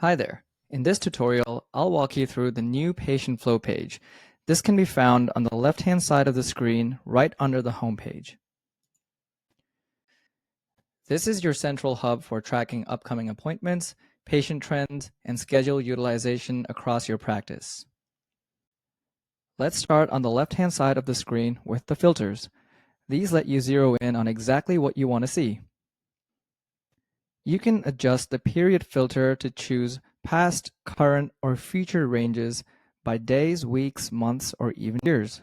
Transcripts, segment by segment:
Hi there. In this tutorial, I'll walk you through the new patient flow page. This can be found on the left-hand side of the screen, right under the home page. This is your central hub for tracking upcoming appointments, patient trends, and schedule utilization across your practice. Let's start on the left-hand side of the screen with the filters. These let you zero in on exactly what you want to see. You can adjust the period filter to choose past, current, or future ranges by days, weeks, months, or even years.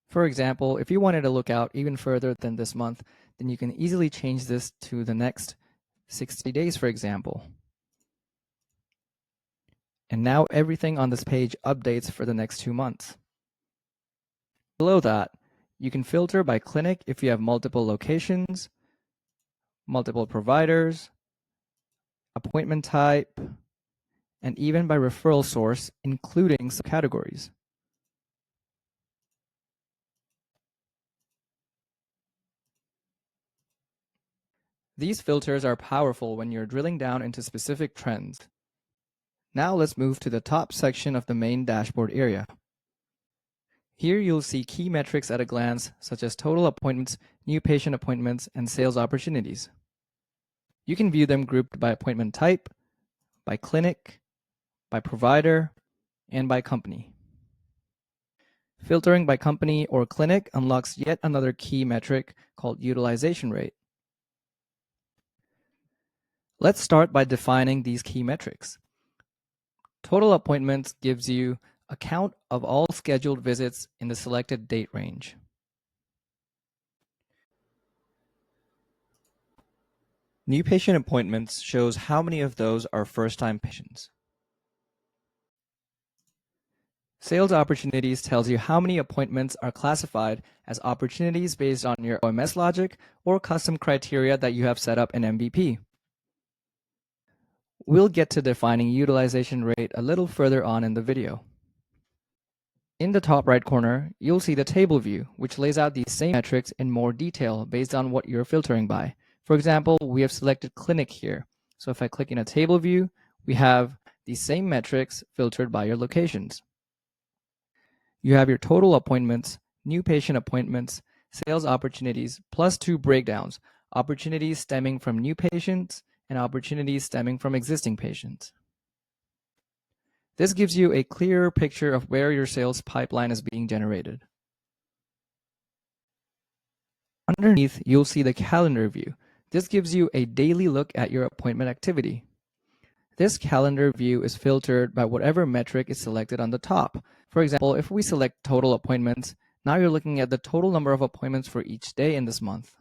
For example, if you wanted to look out even further than this month, then you can easily change this to the next 60 days, for example. And now everything on this page updates for the next 2 months. Below that, you can filter by clinic if you have multiple locations, multiple providers, appointment type, and even by referral source, including subcategories. These filters are powerful when you're drilling down into specific trends. Now let's move to the top section of the main dashboard area. Here you'll see key metrics at a glance, such as total appointments, new patient appointments, and sales opportunities. You can view them grouped by appointment type, by clinic, by provider, and by company. Filtering by company or clinic unlocks yet another key metric called utilization rate. Let's start by defining these key metrics. Total appointments gives you a count of all scheduled visits in the selected date range. New patient appointments shows how many of those are first-time patients. Sales opportunities tells you how many appointments are classified as opportunities based on your OMS logic or custom criteria that you have set up in MVP. We'll get to defining utilization rate a little further on in the video. In the top right corner, you'll see the table view, which lays out these same metrics in more detail based on what you're filtering by. For example, we have selected clinic here. So if I click in a table view, we have these same metrics filtered by your locations. You have your total appointments, new patient appointments, sales opportunities, plus 2 breakdowns, opportunities stemming from new patients and opportunities stemming from existing patients. This gives you a clearer picture of where your sales pipeline is being generated. Underneath, you'll see the calendar view. This gives you a daily look at your appointment activity. This calendar view is filtered by whatever metric is selected on the top. For example, if we select total appointments, now you're looking at the total number of appointments for each day in this month.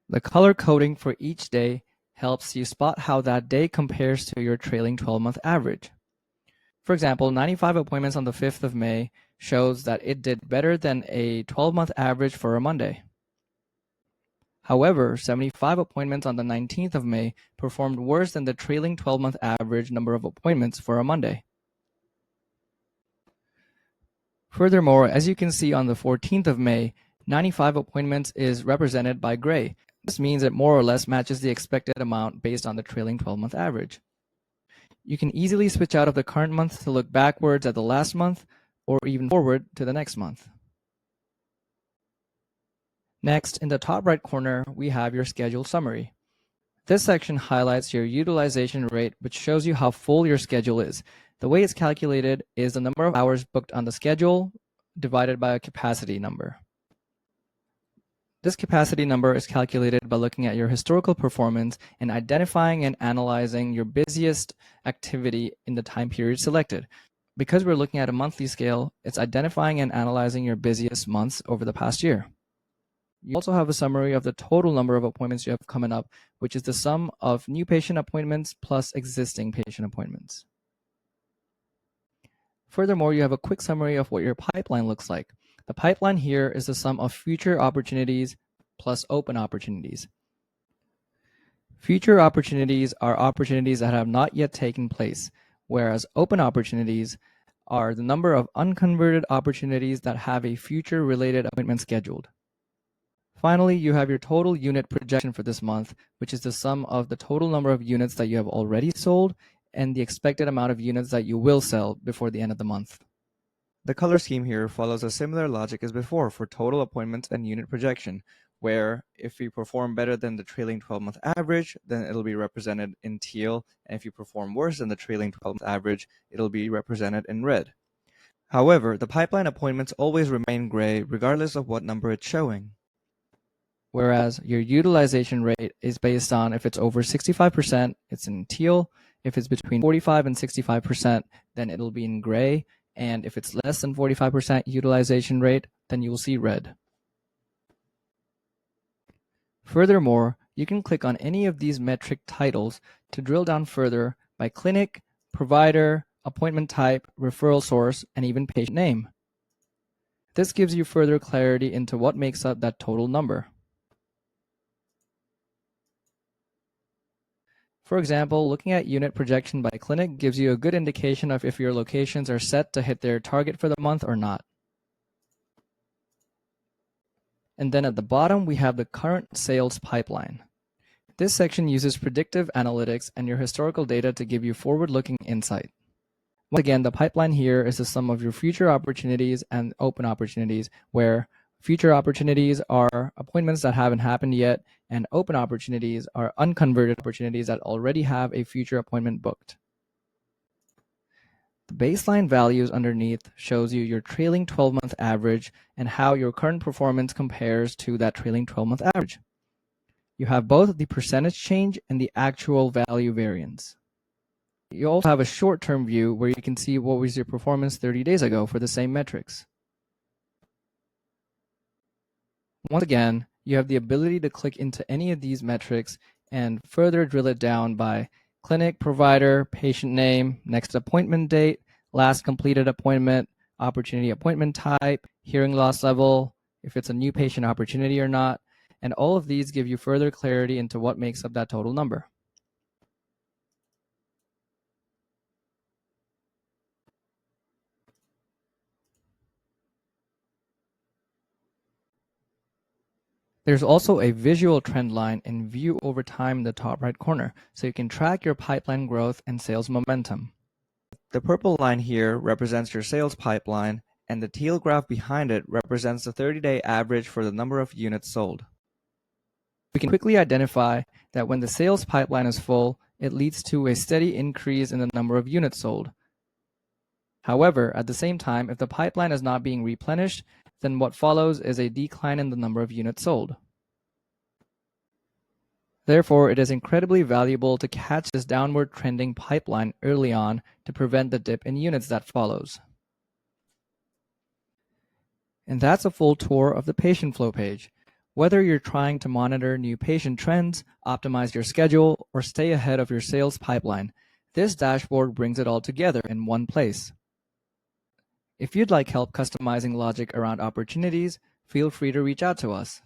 The color coding for each day helps you spot how that day compares to your trailing 12-month average. For example, 95 appointments on the 5th of May shows that it did better than a 12-month average for a Monday. However, 75 appointments on the 19th of May performed worse than the trailing 12-month average number of appointments for a Monday. Furthermore, as you can see on the 14th of May, 95 appointments is represented by gray. This means it more or less matches the expected amount based on the trailing 12-month average. You can easily switch out of the current month to look backwards at the last month or even forward to the next month. Next, in the top right corner, we have your schedule summary. This section highlights your utilization rate, which shows you how full your schedule is. The way it's calculated is the number of hours booked on the schedule divided by a capacity number. This capacity number is calculated by looking at your historical performance and identifying and analyzing your busiest activity in the time period selected. Because we're looking at a monthly scale, it's identifying and analyzing your busiest months over the past year. You also have a summary of the total number of appointments you have coming up, which is the sum of new patient appointments plus existing patient appointments. Furthermore, you have a quick summary of what your pipeline looks like. The pipeline here is the sum of future opportunities plus open opportunities. Future opportunities are opportunities that have not yet taken place, whereas open opportunities are the number of unconverted opportunities that have a future related appointment scheduled. Finally, you have your total unit projection for this month, which is the sum of the total number of units that you have already sold and the expected amount of units that you will sell before the end of the month. The color scheme here follows a similar logic as before for total appointments and unit projection, where if you perform better than the trailing 12-month average, then it'll be represented in teal, and if you perform worse than the trailing 12-month average, it'll be represented in red. However, the pipeline appointments always remain gray regardless of what number it's showing. Whereas your utilization rate is based on if it's over 65%, it's in teal. If it's between 45 and 65%, then it'll be in gray. And if it's less than 45% utilization rate, then you will see red. Furthermore, you can click on any of these metric titles to drill down further by clinic, provider, appointment type, referral source, and even patient name. This gives you further clarity into what makes up that total number. For example, looking at unit projection by clinic gives you a good indication of if your locations are set to hit their target for the month or not. And then at the bottom, we have the current sales pipeline. This section uses predictive analytics and your historical data to give you forward-looking insight. Once again, the pipeline here is the sum of your future opportunities and open opportunities, where future opportunities are appointments that haven't happened yet, and open opportunities are unconverted opportunities that already have a future appointment booked. The baseline values underneath shows you your trailing 12-month average and how your current performance compares to that trailing 12-month average. You have both the percentage change and the actual value variance. You also have a short-term view where you can see what was your performance 30 days ago for the same metrics. Once again, you have the ability to click into any of these metrics and further drill it down by clinic, provider, patient name, next appointment date, last completed appointment, opportunity appointment type, hearing loss level, if it's a new patient opportunity or not, and all of these give you further clarity into what makes up that total number. There's also a visual trend line in View Over Time in the top right corner, so you can track your pipeline growth and sales momentum. The purple line here represents your sales pipeline, and the teal graph behind it represents the 30-day average for the number of units sold. We can quickly identify that when the sales pipeline is full, it leads to a steady increase in the number of units sold. However, at the same time, if the pipeline is not being replenished, then what follows is a decline in the number of units sold. Therefore, it is incredibly valuable to catch this downward trending pipeline early on to prevent the dip in units that follows. And that's a full tour of the patient flow page. Whether you're trying to monitor new patient trends, optimize your schedule, or stay ahead of your sales pipeline, this dashboard brings it all together in one place. If you'd like help customizing logic around opportunities, feel free to reach out to us.